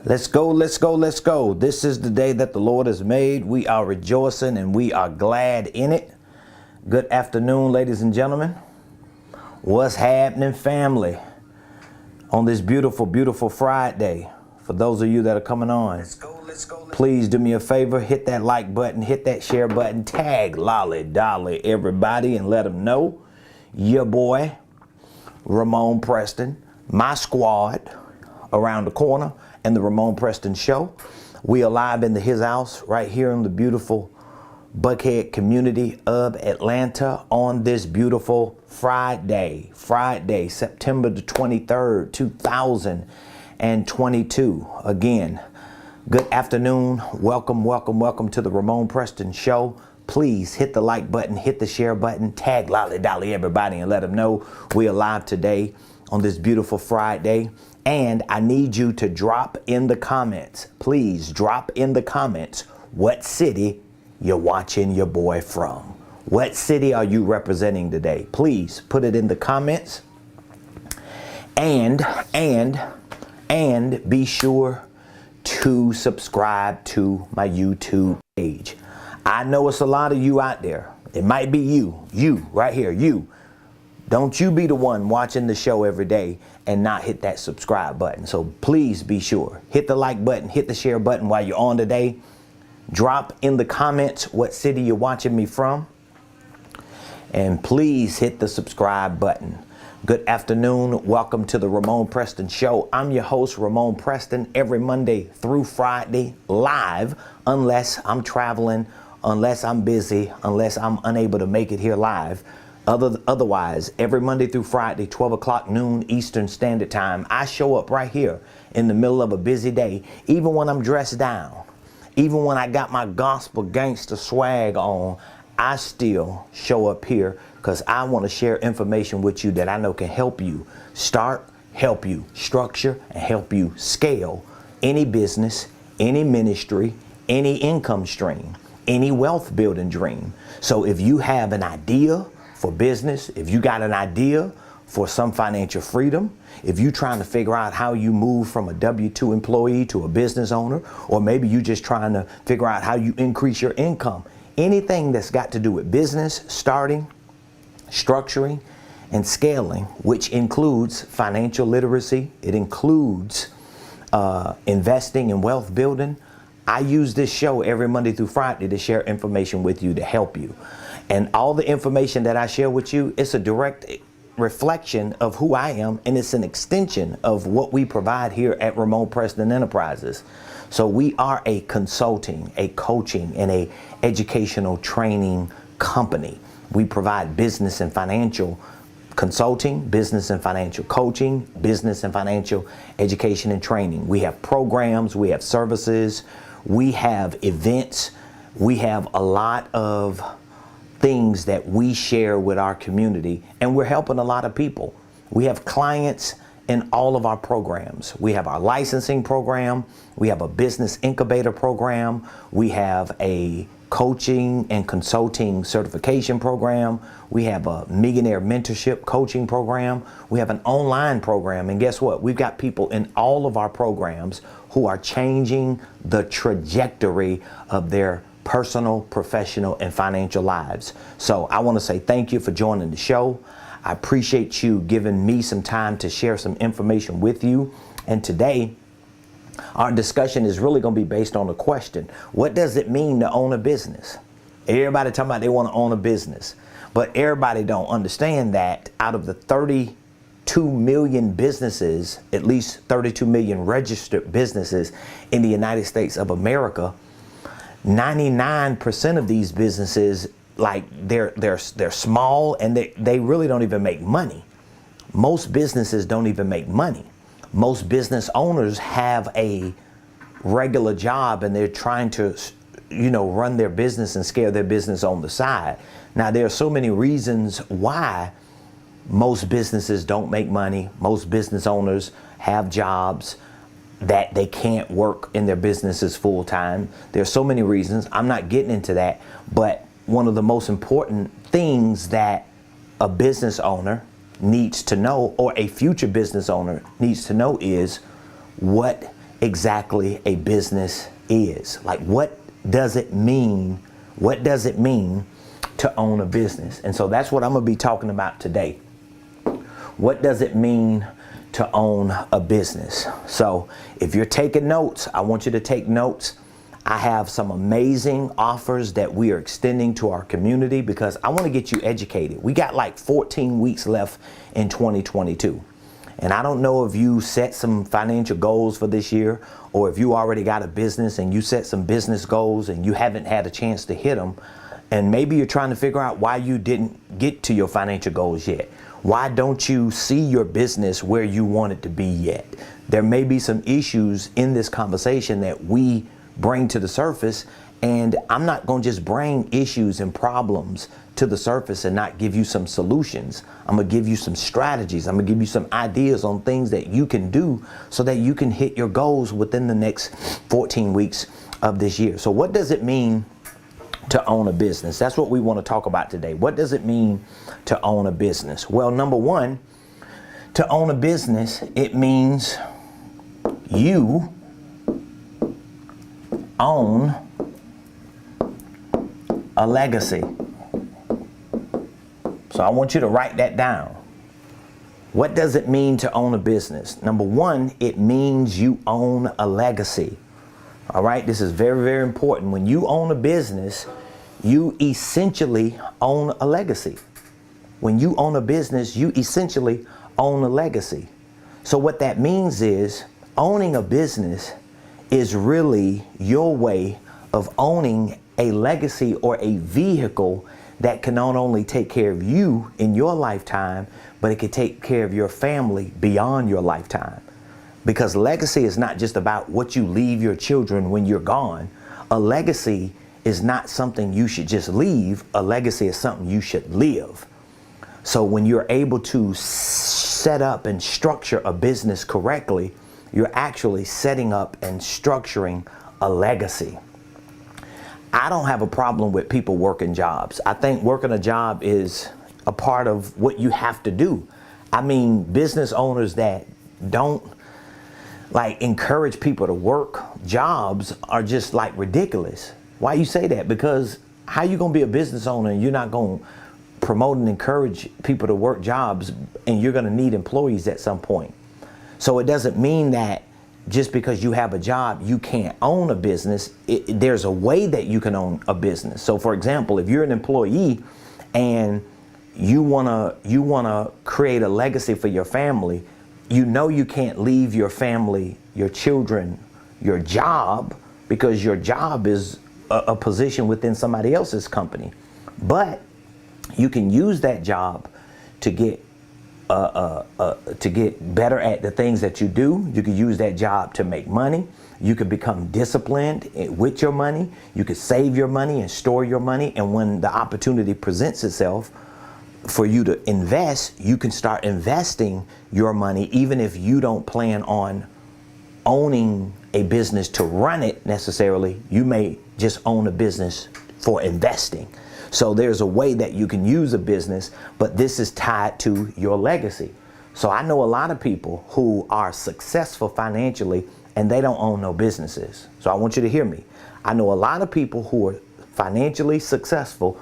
Let's go, let's go, let's go. This is the day that the Lord has made. We are rejoicing and we are glad in it. Good afternoon, ladies and gentlemen. What's happening, family? On this beautiful, beautiful Friday. For those of you that are coming on, please do me a favor. Hit that like button, hit that share button, tag Lolly Dolly everybody and let them know your boy, Ramonepreston, my squad around the corner, and the Ramonepreston Show. We are live in his house right here in the beautiful Buckhead community of Atlanta on this beautiful Friday, September the 23rd, 2022. Again, good afternoon. Welcome to the Ramonepreston Show. Please hit the like button, hit the share button, tag Lolly Dolly everybody and let them know we are live today on this beautiful Friday. And I need you to drop in the comments. Please drop in the comments what city you're watching your boy from. What city are you representing today? Please put it in the comments. And be sure to subscribe to my YouTube page. I know it's a lot of you out there. It might be you right here, you. Don't you be the one watching the show every day and not hit that subscribe button. So please be sure. Hit the like button, hit the share button while you're on today. Drop in the comments what city you're watching me from. And please hit the subscribe button. Good afternoon. Welcome to the Ramonepreston Show. I'm your host, Ramonepreston, every Monday through Friday, live, unless I'm traveling, unless I'm busy, unless I'm unable to make it here live. Otherwise, every Monday through Friday, 12 o'clock noon Eastern Standard Time, I show up right here in the middle of a busy day, even when I'm dressed down, even when I got my gospel gangster swag on, I still show up here because I want to share information with you that I know can help you start, help you structure, and help you scale any business, any ministry, any income stream, any wealth building dream. So if you have an idea for business, if you got an idea for some financial freedom, if you're trying to figure out how you move from a W-2 employee to a business owner, or maybe you're just trying to figure out how you increase your income, anything that's got to do with business, starting, structuring, and scaling, which includes financial literacy, it includes investing and wealth building. I use this show every Monday through Friday to share information with you to help you. And all the information that I share with you, it's a direct reflection of who I am, and it's an extension of what we provide here at Ramonepreston Enterprises. So we are a consulting, a coaching, and a educational training company. We provide business and financial consulting, business and financial coaching, business and financial education and training. We have programs, we have services, we have events, we have a lot of things that we share with our community, and we're helping a lot of people. We have clients in all of our programs. We have our licensing program, we have a business incubator program, we have a coaching and consulting certification program, we have a millionaire mentorship coaching program, we have an online program, and guess what? We've got people in all of our programs who are changing the trajectory of their personal, professional, and financial lives. So I want to say thank you for joining the show. I appreciate you giving me some time to share some information with you. And today, our discussion is really going to be based on a question. What does it mean to own a business? Everybody talking about they want to own a business, but everybody don't understand that out of the 32 million businesses, at least 32 million registered businesses in the United States of America, 99% of these businesses, like they're small, and they really don't even make money. Most businesses don't even make money. Most business owners have a regular job and they're trying to, run their business and scale their business on the side. Now, there are so many reasons why most businesses don't make money. Most business owners have jobs that they can't work in their businesses full time. There's so many reasons. I'm not getting into that, but one of the most important things that a business owner needs to know, or a future business owner needs to know, is what exactly a business is. Like, what does it mean? What does it mean to own a business? And so that's what I'm going to be talking about today. What does it mean to own a business? So if you're taking notes, I want you to take notes. I have some amazing offers that we are extending to our community because I want to get you educated. We got like 14 weeks left in 2022. And I don't know if you set some financial goals for this year, or if you already got a business and you set some business goals and you haven't had a chance to hit them. And maybe you're trying to figure out why you didn't get to your financial goals yet. Why don't you see your business where you want it to be yet? There may be some issues in this conversation that we bring to the surface, and I'm not going to just bring issues and problems to the surface and not give you some solutions. I'm going to give you some strategies. I'm going to give you some ideas on things that you can do so that you can hit your goals within the next 14 weeks of this year. So what does it mean to own a business? That's what we want to talk about today. What does it mean to own a business? Well, number one, to own a business, it means you own a legacy. So I want you to write that down. What does it mean to own a business? Number one, it means you own a legacy. All right, this is very, very important. When you own a business, you essentially own a legacy. When you own a business, you essentially own a legacy. So what that means is owning a business is really your way of owning a legacy or a vehicle that can not only take care of you in your lifetime, but it can take care of your family beyond your lifetime. Because legacy is not just about what you leave your children when you're gone. A legacy is not something you should just leave. A legacy is something you should live. So when you're able to set up and structure a business correctly, you're actually setting up and structuring a legacy. I don't have a problem with people working jobs. I think working a job is a part of what you have to do. I mean, business owners that don't encourage people to work jobs are just ridiculous. Why you say that? Because how you gonna be a business owner and you're not gonna promote and encourage people to work jobs, and you're gonna need employees at some point. So it doesn't mean that just because you have a job, you can't own a business. There's a way that you can own a business. So for example, if you're an employee and you wanna create a legacy for your family, you know you can't leave your family, your children, your job, because your job is a position within somebody else's company. But you can use that job to get better at the things that you do. You could use that job to make money. You could become disciplined with your money. You could save your money and store your money. And when the opportunity presents itself for you to invest, you can start investing your money, even if you don't plan on owning a business to run it necessarily. You may just own a business for investing. So there's a way that you can use a business, but this is tied to your legacy. So I know a lot of people who are successful financially and they don't own no businesses. So I want you to hear me. I know a lot of people who are financially successful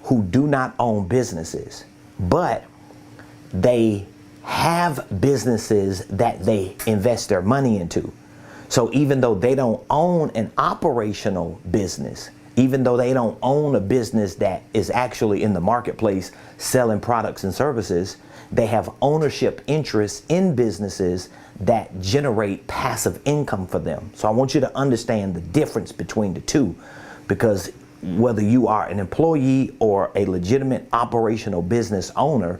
who do not own businesses, but they have businesses that they invest their money into. So even though they don't own an operational business, even though they don't own a business that is actually in the marketplace selling products and services, they have ownership interests in businesses that generate passive income for them. So I want you to understand the difference between the two, because whether you are an employee or a legitimate operational business owner,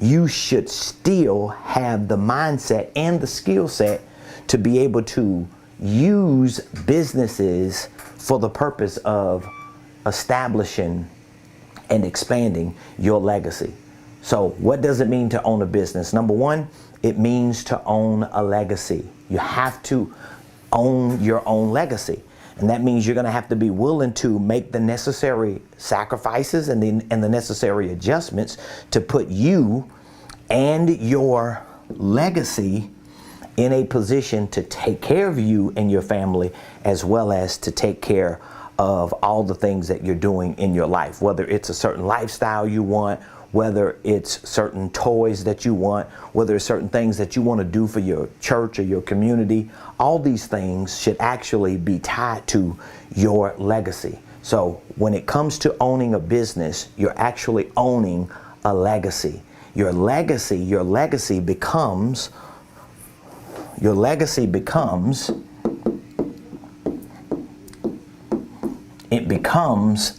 you should still have the mindset and the skill set to be able to use businesses for the purpose of establishing and expanding your legacy. So what does it mean to own a business? Number one, it means to own a legacy. You have to own your own legacy. And that means you're going to have to be willing to make the necessary sacrifices and the necessary adjustments to put you and your legacy in a position to take care of you and your family, as well as to take care of all the things that you're doing in your life, whether it's a certain lifestyle you want, whether it's certain toys that you want, whether it's certain things that you want to do for your church or your community. All these things should actually be tied to your legacy. So when it comes to owning a business, you're actually owning a legacy. Your legacy becomes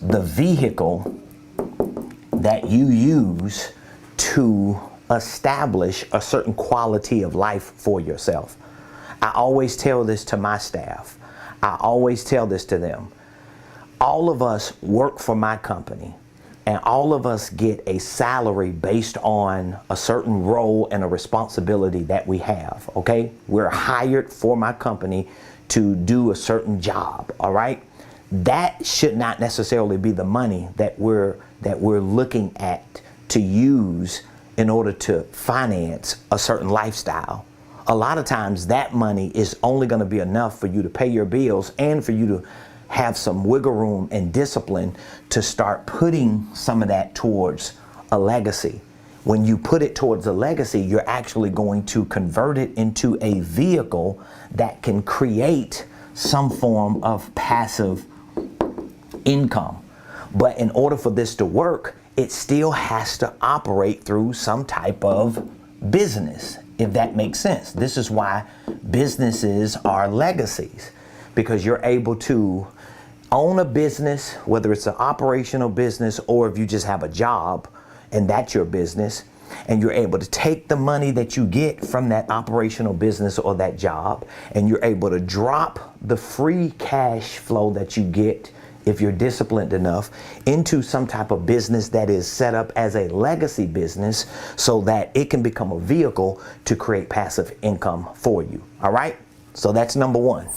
the vehicle that you use to establish a certain quality of life for yourself. I always tell this to my staff. I always tell this to them. All of us work for my company, and all of us get a salary based on a certain role and a responsibility that we have, okay? We're hired for my company to do a certain job, all right? That should not necessarily be the money that we're looking at to use in order to finance a certain lifestyle. A lot of times that money is only going to be enough for you to pay your bills and for you to have some wiggle room and discipline to start putting some of that towards a legacy. When you put it towards a legacy, you're actually going to convert it into a vehicle that can create some form of passive income. But in order for this to work, it still has to operate through some type of business, if that makes sense. This is why businesses are legacies, because you're able to own a business, whether it's an operational business or if you just have a job and that's your business, and you're able to take the money that you get from that operational business or that job, and you're able to drop the free cash flow that you get, if you're disciplined enough, into some type of business that is set up as a legacy business so that it can become a vehicle to create passive income for you. All right? So that's number one.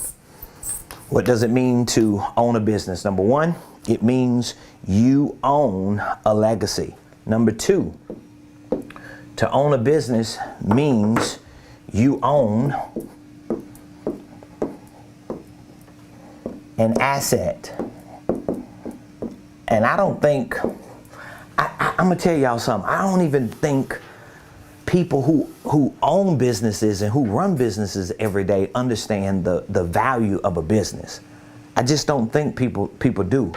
What does it mean to own a business? Number one, it means you own a legacy. Number two, to own a business means you own an asset. And I don't think, I'm gonna tell y'all something. I don't even think people who own businesses and who run businesses every day understand the value of a business. I just don't think people do,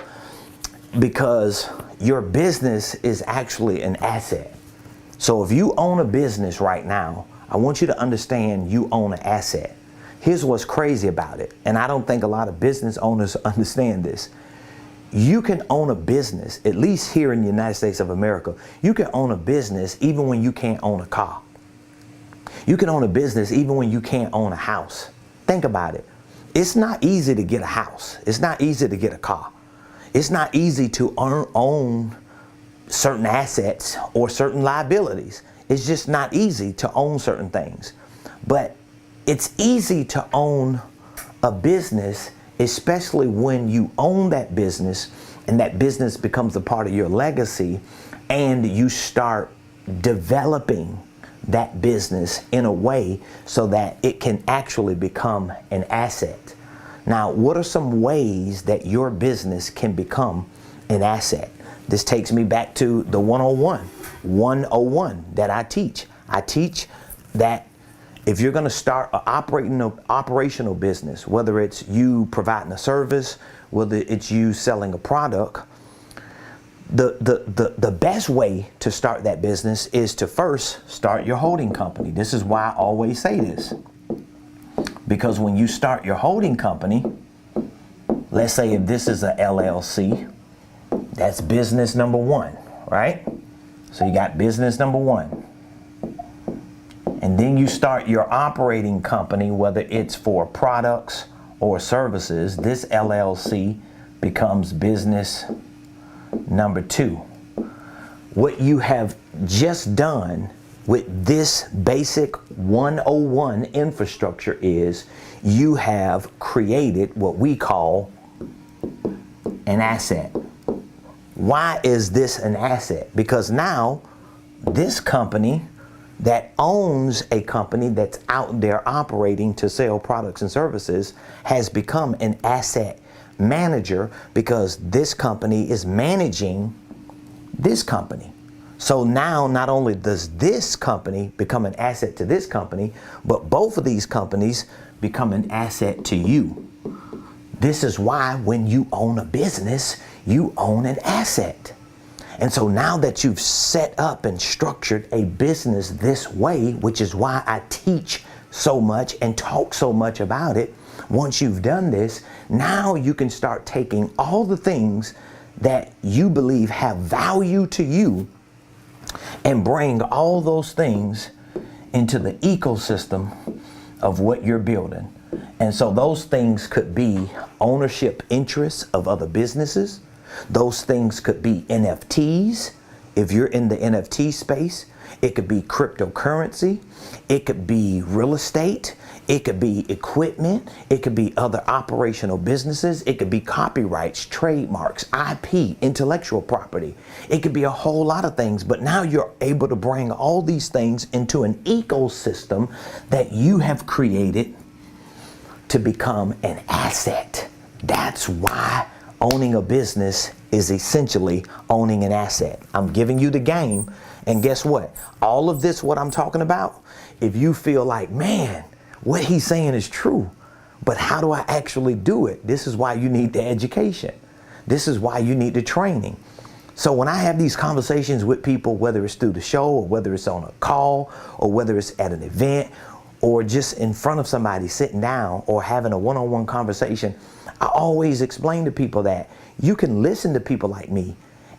because your business is actually an asset. So if you own a business right now, I want you to understand you own an asset. Here's what's crazy about it, and I don't think a lot of business owners understand this. You can own a business, at least here in the United States of America, you can own a business even when you can't own a car. You can own a business even when you can't own a house. Think about it. It's not easy to get a house. It's not easy to get a car. It's not easy to own certain assets or certain liabilities. It's just not easy to own certain things. But it's easy to own a business, especially when you own that business and that business becomes a part of your legacy, and you start developing that business in a way so that it can actually become an asset. Now, what are some ways that your business can become an asset? This takes me back to the 101 that I teach. I teach that if you're going to start an operational business, whether it's you providing a service, whether it's you selling a product, the best way to start that business is to first start your holding company. This is why I always say this. Because when you start your holding company, let's say if this is a LLC, that's business number one, right? So you got business number one. And then you start your operating company, whether it's for products or services. This LLC becomes business number two. What you have just done with this basic 101 infrastructure is you have created what we call an asset. Why is this an asset? Because now this company that owns a company that's out there operating to sell products and services has become an asset manager, because this company is managing this company. So now not only does this company become an asset to this company, but both of these companies become an asset to you. This is why when you own a business, you own an asset. And so now that you've set up and structured a business this way, which is why I teach so much and talk so much about it, once you've done this, now you can start taking all the things that you believe have value to you and bring all those things into the ecosystem of what you're building. And so those things could be ownership interests of other businesses. Those things could be NFTs, if you're in the NFT space. It could be cryptocurrency. It could be real estate. It could be equipment. It could be other operational businesses. It could be copyrights, trademarks, IP, intellectual property. It could be a whole lot of things. But now you're able to bring all these things into an ecosystem that you have created to become an asset. That's why owning a business is essentially owning an asset. I'm giving you the game, and guess what? All of this, what I'm talking about, if you feel like, man, what he's saying is true, but how do I actually do it? This is why you need the education. This is why you need the training. So when I have these conversations with people, whether it's through the show or whether it's on a call or whether it's at an event or just in front of somebody sitting down or having a one-on-one conversation, I always explain to people that you can listen to people like me,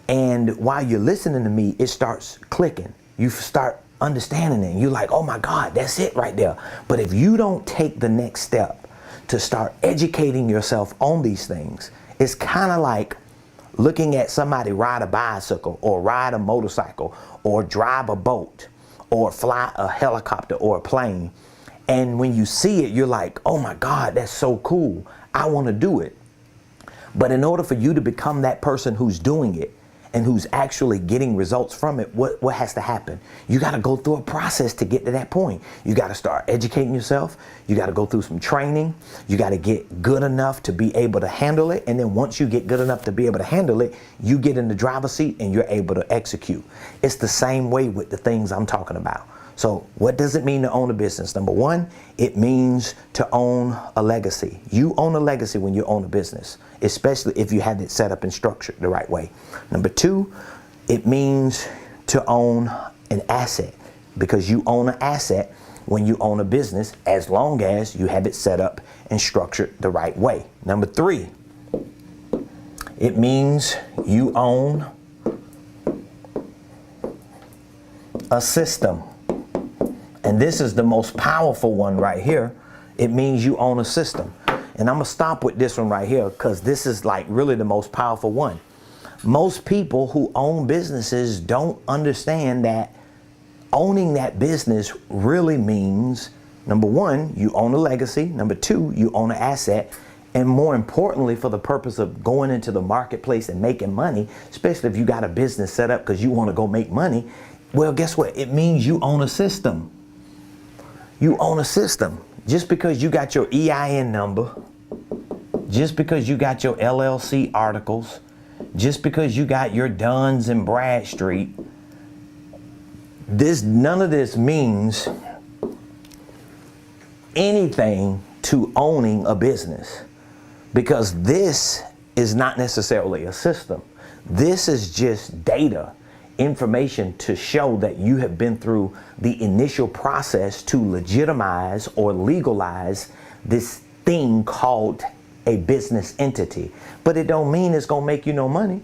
and while you're listening to me, it starts clicking. You start understanding it. You're like, oh my God, that's it right there. But if you don't take the next step to start educating yourself on these things, it's kind of like looking at somebody ride a bicycle or ride a motorcycle or drive a boat or fly a helicopter or a plane. And when you see it, you're like, oh my God, that's so cool. I want to do it. But in order for you to become that person who's doing it and who's actually getting results from it, what has to happen? You got to go through a process to get to that point. You got to start educating yourself. You got to go through some training. You got to get good enough to be able to handle it. And then once you get good enough to be able to handle it, you get in the driver's seat and you're able to execute. It's the same way with the things I'm talking about. So what does it mean to own a business? Number one, it means to own a legacy. You own a legacy when you own a business, especially if you have it set up and structured the right way. Number two, it means to own an asset, because you own an asset when you own a business as long as you have it set up and structured the right way. Number three, it means you own a system. And this is the most powerful one right here. It means you own a system. And I'm gonna stop with this one right here because this is like really the most powerful one. Most people who own businesses don't understand that owning that business really means, number one, you own a legacy. Number two, you own an asset. And more importantly, for the purpose of going into the marketplace and making money, especially if you got a business set up because you want to go make money, well, guess what? It means you own a system. You own a system. Just because you got your EIN number, just because you got your LLC articles, just because you got your Duns and Bradstreet, none of this means anything to owning a business, because this is not necessarily a system. This is just data, information to show that you have been through the initial process to legitimize or legalize this thing called a business entity. But it don't mean it's gonna make you no money.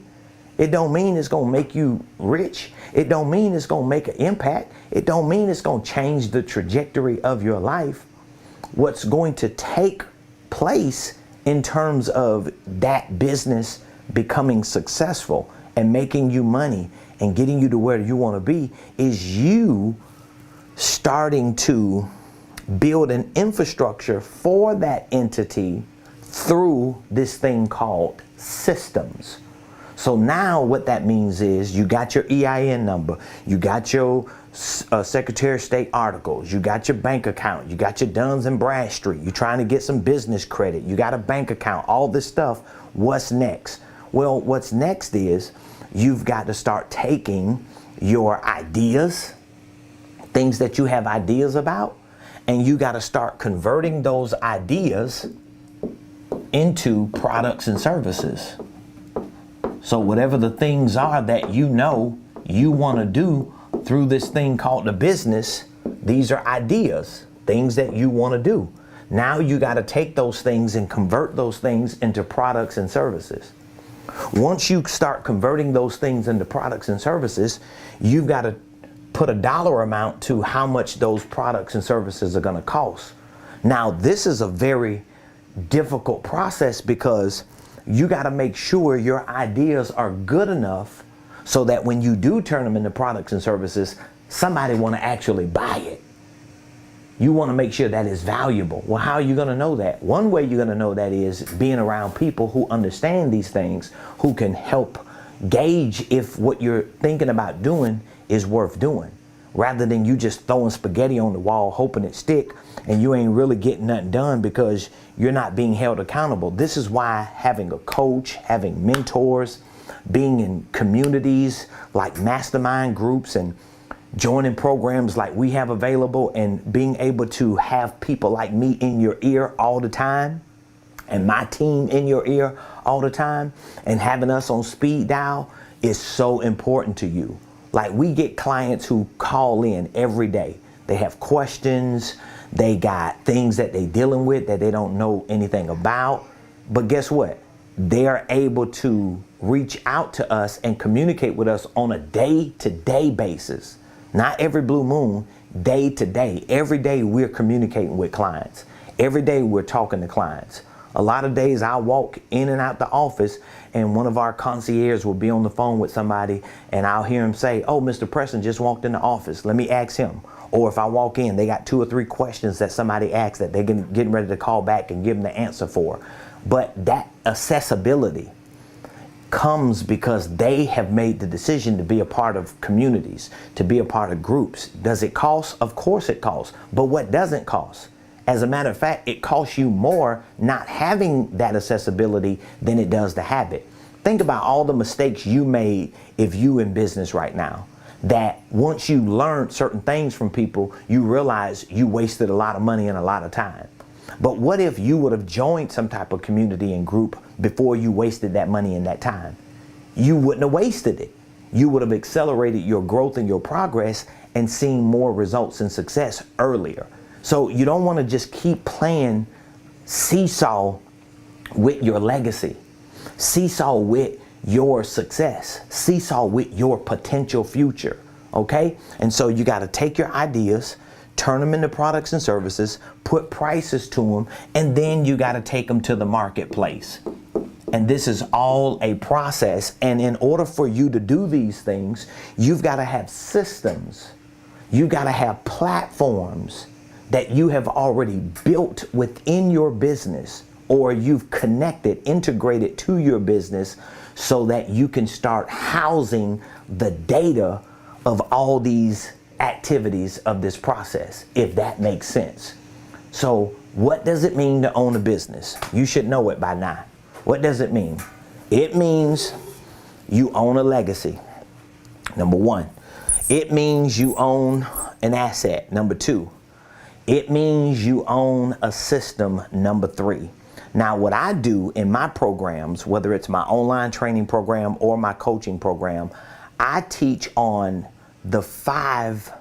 It don't mean it's gonna make you rich. It don't mean it's gonna make an impact. It don't mean it's gonna change the trajectory of your life. What's going to take place in terms of that business becoming successful and making you money and getting you to where you want to be is you starting to build an infrastructure for that entity through this thing called systems. So now what that means is you got your EIN number, you got your Secretary of State articles, you got your bank account, you got your Duns and Bradstreet, you're trying to get some business credit, you got a bank account, all this stuff. What's next? Well, what's next is you've got to start taking your ideas, things that you have ideas about, and you got to start converting those ideas into products and services. So whatever the things are that you know you want to do through this thing called the business, these are ideas, things that you want to do. Now you got to take those things and convert those things into products and services. Once you start converting those things into products and services, you've got to put a dollar amount to how much those products and services are going to cost. Now, this is a very difficult process because you got to make sure your ideas are good enough so that when you do turn them into products and services, somebody want to actually buy it. You want to make sure that it's valuable. Well, how are you going to know that? One way you're going to know that is being around people who understand these things, who can help gauge if what you're thinking about doing is worth doing, rather than you just throwing spaghetti on the wall, hoping it stick, and you ain't really getting nothing done because you're not being held accountable. This is why having a coach, having mentors, being in communities like mastermind groups and joining programs like we have available, and being able to have people like me in your ear all the time, and my team in your ear all the time, and having us on speed dial is so important to you. Like, we get clients who call in every day. They have questions, they got things that they're dealing with that they don't know anything about. But guess what? They're able to reach out to us and communicate with us on a day-to-day basis. Not every blue moon, day to day. Every day we're communicating with clients. Every day we're talking to clients. A lot of days I walk in and out the office and one of our concierges will be on the phone with somebody and I'll hear him say, "Oh, Mr. Preston just walked in the office. Let me ask him." Or if I walk in, they got 2 or 3 questions that somebody asked that they're getting ready to call back and give them the answer for. But that accessibility comes because they have made the decision to be a part of communities, to be a part of groups. Does it cost? Of course it costs. But what doesn't cost? As a matter of fact, it costs you more not having that accessibility than it does to have it. Think about all the mistakes you made if you in business right now, that once you learned certain things from people, you realize you wasted a lot of money and a lot of time. But what if you would have joined some type of community and group before you wasted that money and that time? You wouldn't have wasted it. You would have accelerated your growth and your progress and seen more results and success earlier. So you don't want to just keep playing seesaw with your legacy, seesaw with your success, seesaw with your potential future, okay? And so you got to take your ideas, turn them into products and services, put prices to them, and then you got to take them to the marketplace. And this is all a process. And in order for you to do these things, you've got to have systems. You've got to have platforms that you have already built within your business, or you've connected, integrated to your business so that you can start housing the data of all these activities of this process, if that makes sense. So what does it mean to own a business? You should know it by now. What does it mean? It means you own a legacy, number 1. It means you own an asset, number 2. It means you own a system, number 3. Now, what I do in my programs, whether it's my online training program or my coaching program, I teach on the 5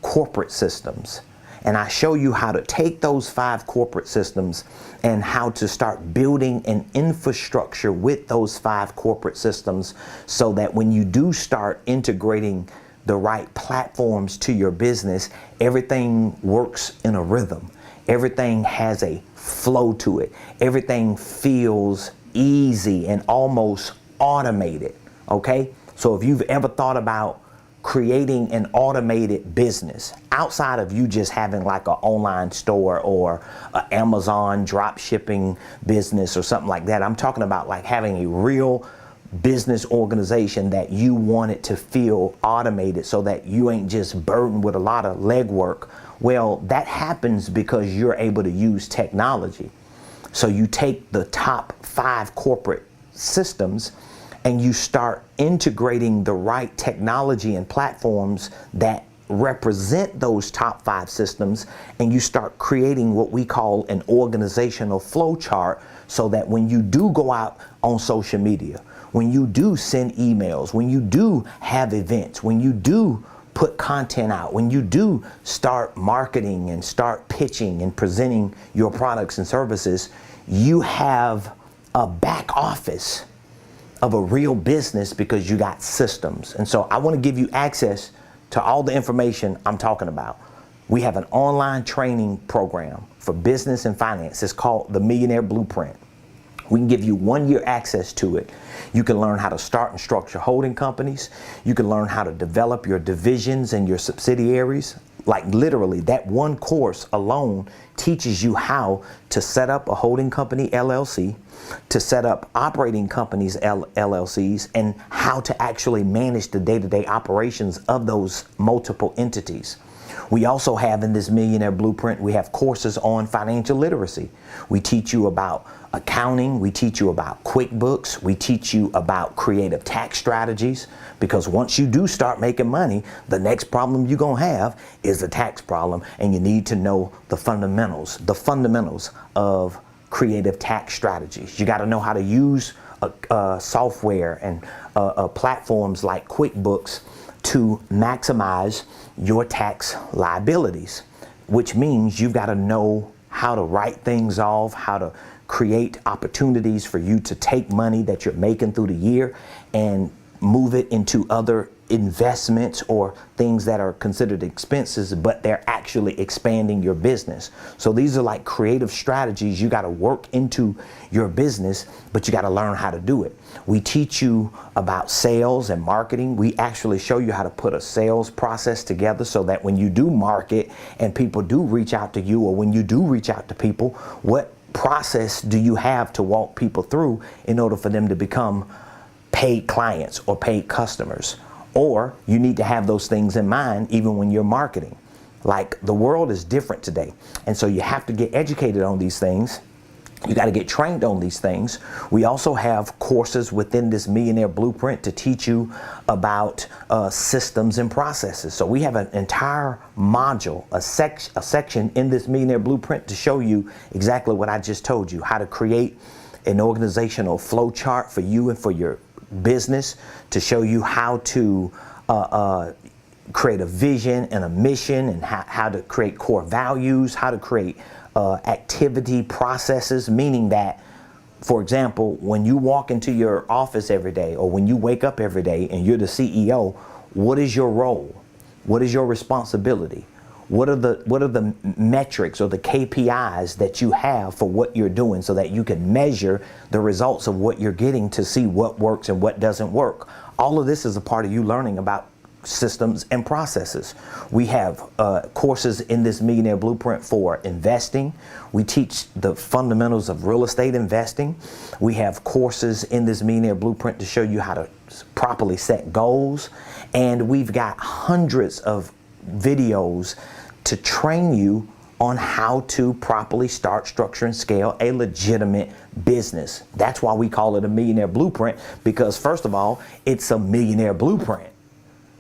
corporate systems. And I show you how to take those 5 corporate systems and how to start building an infrastructure with those 5 corporate systems so that when you do start integrating the right platforms to your business, everything works in a rhythm. Everything has a flow to it. Everything feels easy and almost automated, okay? So if you've ever thought about creating an automated business outside of you just having like an online store or an Amazon drop shipping business or something like that, I'm talking about like having a real business organization that you want it to feel automated so that you ain't just burdened with a lot of legwork. Well, that happens because you're able to use technology. So you take the top 5 corporate systems and you start integrating the right technology and platforms that represent those top 5 systems, and you start creating what we call an organizational flow chart, so that when you do go out on social media, when you do send emails, when you do have events, when you do put content out, when you do start marketing and start pitching and presenting your products and services, you have a back office of a real business because you got systems. And so I want to give you access to all the information I'm talking about. We have an online training program for business and finance. It's called the Millionaire Blueprint. We can give you 1-year access to it. You can learn how to start and structure holding companies. You can learn how to develop your divisions and your subsidiaries. Like literally, that one course alone teaches you how to set up a holding company LLC, to set up operating companies LLCs, and how to actually manage the day-to-day operations of those multiple entities. We also have in this Millionaire Blueprint, we have courses on financial literacy. We teach you about accounting, we teach you about QuickBooks, we teach you about creative tax strategies, because once you do start making money, the next problem you're gonna have is the tax problem, and you need to know the fundamentals of creative tax strategies. You gotta know how to use software and platforms like QuickBooks to maximize your tax liabilities, which means you've got to know how to write things off, how to create opportunities for you to take money that you're making through the year and move it into other investments or things that are considered expenses, but they're actually expanding your business. So these are like creative strategies you got to work into your business, but you got to learn how to do it. We teach you about sales and marketing. We actually show you how to put a sales process together so that when you do market and people do reach out to you, or when you do reach out to people, what process do you have to walk people through in order for them to become paid clients or paid customers? Or you need to have those things in mind even when you're marketing. Like, the world is different today, and so you have to get educated on these things. You got to get trained on these things. We also have courses within this Millionaire Blueprint to teach you about systems and processes. So we have an entire module, a section in this Millionaire Blueprint to show you exactly what I just told you, how to create an organizational flow chart for you and for your business, to show you how to create a vision and a mission, and how to create core values, how to create activity processes, meaning that, for example, when you walk into your office every day, or when you wake up every day and you're the CEO, what is your role? What is your responsibility? What are the metrics or the KPIs that you have for what you're doing, so that you can measure the results of what you're getting to see what works and what doesn't work? All of this is a part of you learning about systems and processes. We have courses in this Millionaire Blueprint for investing. We teach the fundamentals of real estate investing. We have courses in this Millionaire Blueprint to show you how to properly set goals. And we've got hundreds of videos to train you on how to properly start, structure, and scale a legitimate business. That's why we call it a Millionaire Blueprint, because first of all, it's a millionaire blueprint.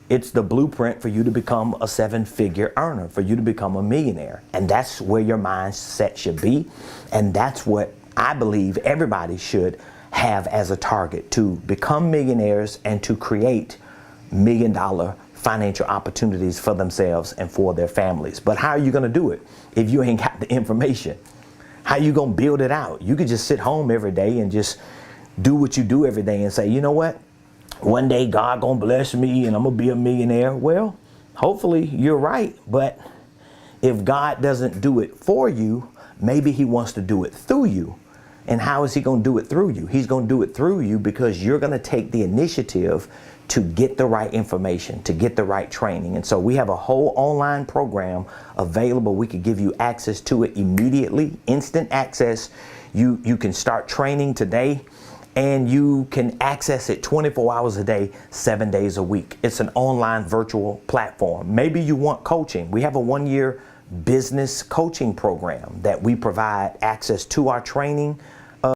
It's the blueprint for you to become a 7-figure earner, for you to become a millionaire. And that's where your mindset should be. And that's what I believe everybody should have as a target, to become millionaires and to create $1 million financial opportunities for themselves and for their families. But how are you going to do it if you ain't got the information? How are you going to build it out? You could just sit home every day and just do what you do every day and say, you know what? One day God gonna bless me and I'm gonna be a millionaire. Well, hopefully you're right, but if God doesn't do it for you, maybe he wants to do it through you. And how is he gonna do it through you? He's gonna do it through you because you're gonna take the initiative to get the right information, to get the right training. And so we have a whole online program available. We could give you access to it immediately, instant access. You can start training today, and you can access it 24 hours a day, 7 days a week. It's an online virtual platform. Maybe you want coaching. We have a 1-year business coaching program that we provide access to our training